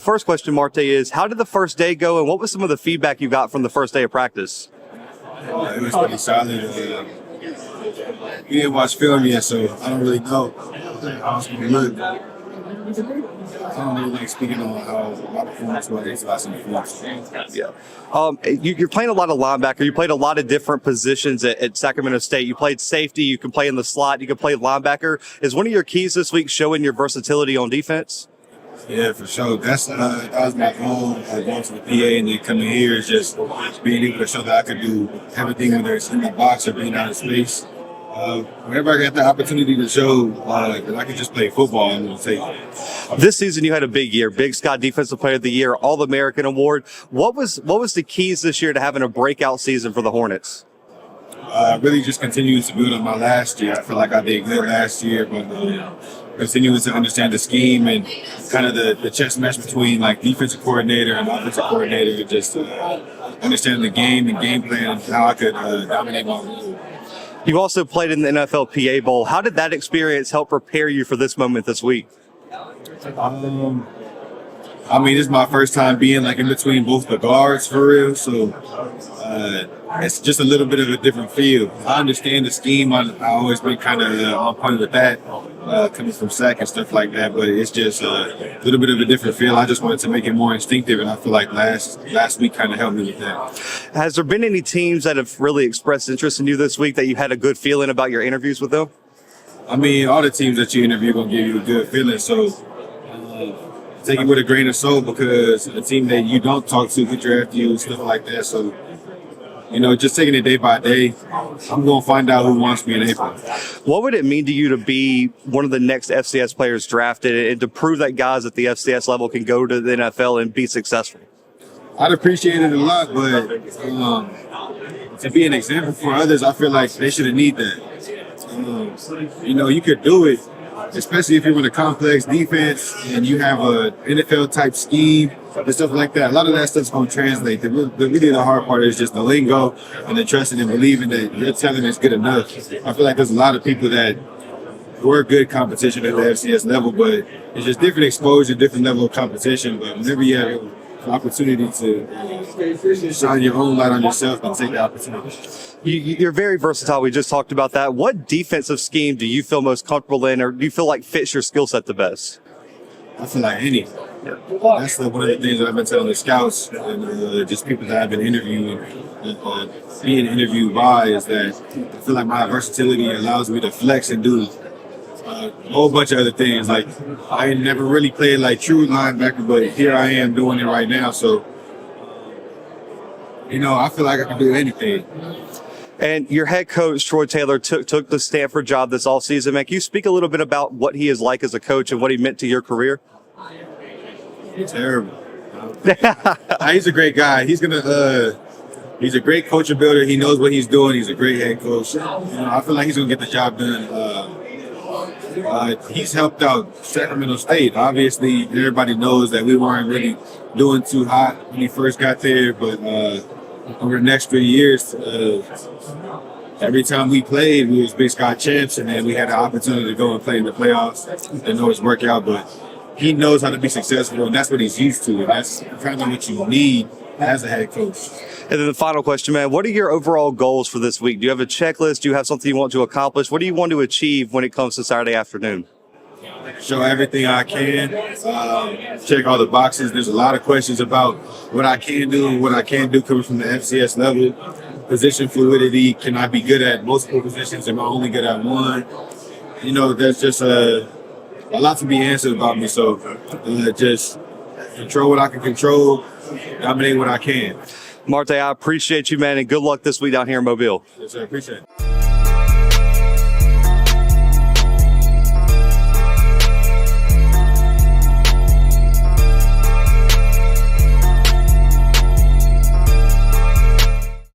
first question, Marte, is how did the first day go, and what was some of the feedback you got from the first day of practice? It was pretty solid. We didn't watch film yet, so I don't really know how it's going to look. I don't really like speaking on how my performance was against last performance. Yeah. You're playing a lot of linebacker. You played a lot of different positions at Sacramento State. You played safety. You can play in the slot. You can play linebacker. Is one of your keys this week showing your versatility on defense? Yeah, for sure. That was my goal. Going to the PA and then coming here is just being able to show that I could do everything, whether it's in the box or being out of space. Whenever I got the opportunity to show that I could just play football, I'm going to take it. This season, you had a big year. Big Sky Defensive Player of the Year, All-American Award. What was the keys this year to having a breakout season for the Hornets? Really just continuing to build on my last year. I feel like I did good last year, but continuing to understand the scheme and kind of the chess match between like defensive coordinator and offensive coordinator, just understanding the game and game plan and how I could dominate my role. You also played in the NFL PA Bowl. How did that experience help prepare you for this moment this week? I mean, this is my first time being like in between both the guards for real, so it's just a little bit of a different feel. I understand the scheme. I always been kind of on point with that, coming from SAC and stuff like that, but it's just a little bit of a different feel. I just wanted to make it more instinctive, and I feel like last week kind of helped me with that. Has there been any teams that have really expressed interest in you this week that you had a good feeling about your interviews with them? I mean, all the teams that you interview are going to give you a good feeling, so take it with a grain of salt because a team that you don't talk to could draft you and stuff like that. So, just taking it day by day, I'm going to find out who wants me in April. What would it mean to you to be one of the next FCS players drafted and to prove that guys at the FCS level can go to the NFL and be successful? I'd appreciate it a lot, but to be an example for others, I feel like they shouldn't need that. You could do it, especially if you're in a complex defense and you have a NFL type scheme and stuff like that. A lot of that stuff's going to translate. The hard part is just the lingo and the trusting and believing that your talent is good enough. I feel like there's a lot of people that were good competition at the FCS level, but it's just different exposure, different level of competition. But whenever you have an opportunity to shine your own light on yourself and take the opportunity. You're very versatile. We just talked about that. What defensive scheme do you feel most comfortable in, or do you feel like fits your skill set the best? I feel like any. That's one of the things that I've been telling the scouts and just people that I've been interviewing, being interviewed by, is that I feel like my versatility allows me to flex and do a whole bunch of other things. Like I ain't never really played like true linebacker, but here I am doing it right now. So, I feel like I can do anything. And your head coach, Troy Taylor, took the Stanford job this offseason. Man, can you speak a little bit about what he is like as a coach and what he meant to your career? Terrible. He's a great guy. He's a great coach and builder. He knows what he's doing. He's a great head coach. I feel like he's gonna get the job done. He's helped out Sacramento State. Obviously, everybody knows that we weren't really doing too hot when he first got there, but over the next 3 years, every time we played, we was Big Sky champs, and then we had the opportunity to go and play in the playoffs. Didn't always work out, but he knows how to be successful, and that's what he's used to. And that's kind of what you need as a head coach. And then the final question, man, what are your overall goals for this week? Do you have a checklist? Do you have something you want to accomplish? What do you want to achieve when it comes to Saturday afternoon? Show everything I can, check all the boxes. There's a lot of questions about what I can do and what I can't do coming from the FCS level. Position fluidity, can I be good at multiple positions? Am I only good at one? There's just a lot to be answered about me. So just control what I can control, dominate what I can. Marte, I appreciate you, man, and good luck this week down here in Mobile. Yes, sir. Appreciate it.